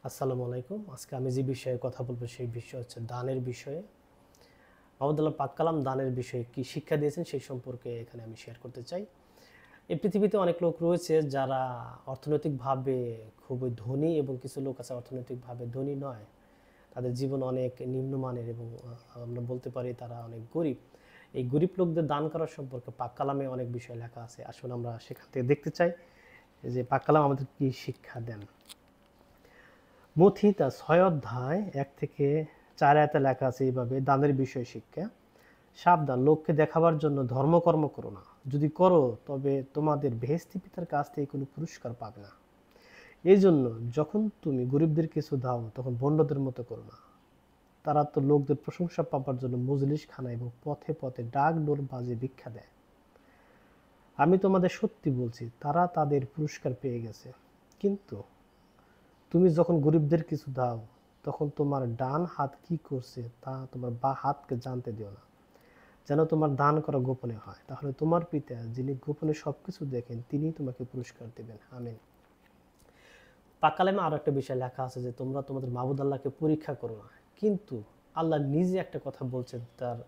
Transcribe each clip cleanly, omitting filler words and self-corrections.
আসসালামু আলাইকুম। আজকে আমি যে বিষয়ে কথা বলবো সেই বিষয় হচ্ছে দানের বিষয়ে। আল্লাহ পাক কালাম দানের বিষয়ে কি শিক্ষা দিয়েছেন সেই সম্পর্কে এখানে আমি শেয়ার করতে চাই। এই পৃথিবীতে অনেক লোক রয়েছে যারা অর্থনৈতিকভাবে খুবই ধনী এবং কিছু লোক আছে অর্থনৈতিকভাবে ধনী নয়। তাদের জীবন অনেক নিম্নমানের এবং আমরা বলতে পারি তারা অনেক গরিব। এই গরিব লোকদের দান করার সম্পর্কে পাক কালামে অনেক বিষয় লেখা আছে। আসলে আমরা সেখান থেকে দেখতে চাই যে পাক কালাম আমাদের কি শিক্ষা দেন। মথি তার ৬ অধ্যায় ১ থেকে ৪ আয়াতে লেখা আছে এইভাবে, দানের বিষয় শিক্ষা। সাবধান, লোককে দেখাবার জন্য ধর্মকর্ম করো না। যদি করো তবে তোমাদের বেহেশতি পিতার কাছ থেকে কোনো পুরস্কার পাবে না। এই জন্য যখন তুমি গরিবদের কিছু দাও তখন ভণ্ডদের মতো করো না। তারা তো লোকদের প্রশংসা পাবার জন্য মজলিস খানা এবং পথে পথে ডাক ডোর বাজে ভিক্ষা দেয়। আমি তোমাদের সত্যি বলছি, তারা তাদের পুরস্কার পেয়ে গেছে। কিন্তু তুমি যখন গরিবদের কিছু দাও তখন তোমার ডান হাত কি করছে তা তোমার বা হাতকে জানতে দিও না, যেন তোমার দান করা গোপনে হয়। তাহলে তোমার পিতা যিনি গোপনে সবকিছু দেখেন তিনি তোমাকে পুরস্কার দেবেন। আমিন। পাকালেমে আরো একটা বিষয় লেখা আছে যে তোমরা তোমাদের মাবুদ আল্লাহকে পরীক্ষা করো না। কিন্তু আল্লাহ নিজে একটা কথা বলছেন তার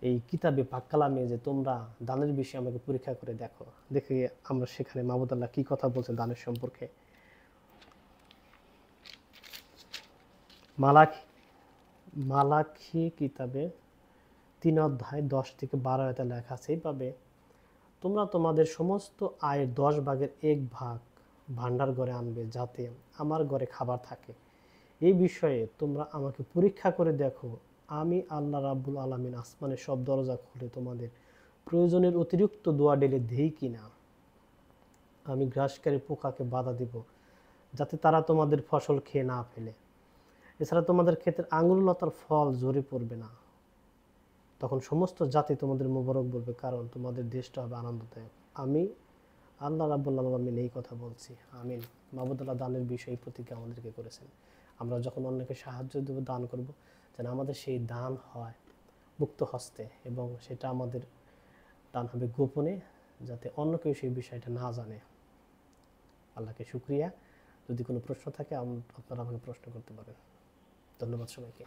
এই কিতাবে পাক্কালামে যে তোমরা দানের বিষয়ে আমাকে পরীক্ষা করে দেখো। দেখে আমরা সেখানে মাবুদ আল্লাহ কি কথা বলছেন দানের সম্পর্কে। মালাকি মালাকি কিতাবে ৩ অধ্যায় ১০ থেকে ১২ আয়াতে লেখা আছে এইভাবে, তোমরা তোমাদের সমস্ত আয়ের ১০ ভাগের ১ ভাগ ভান্ডার ঘরে আনবে, যাতে আমার ঘরে খাবার থাকে। এই বিষয়ে তোমরা আমাকে পরীক্ষা করে দেখো, আমি আল্লাহ রাব্বুল আলামিন আসমানের সব দরজা খুলে তোমাদের প্রয়োজনের অতিরিক্ত দোয়া ঢেলে দেই কিনা। আমি গ্রাসকারী পোকাকে বাধা দিব, যাতে তারা তোমাদের ফসল খেয়ে না ফেলে। এছাড়া তোমাদের ক্ষেত্রে আঙুর লতার ফল ঝরে পড়বে না। তখন সমস্ত জাতি তোমাদের মোবারক বলবে, কারণ তোমাদের দেশটা হবে আনন্দদায়ক। আমি আল্লাহ রাব্বুল আলামিন এই কথা বলছি। আমিন। মাবুদ আল্লাহ দানের বিষয়ে প্রতিজ্ঞা আমাদেরকে করেছেন। আমরা যখন অন্যকে সাহায্য দেব, দান করব, যেন আমাদের সেই দান হয় মুক্ত হস্তে এবং সেটা আমাদের দান হবে গোপনে, যাতে অন্য কেউ সেই বিষয়টা না জানে। আল্লাহকে শুকরিয়া। যদি কোনো প্রশ্ন থাকে আপনারা আমাকে প্রশ্ন করতে পারেন। ধন্যবাদ সবাইকে।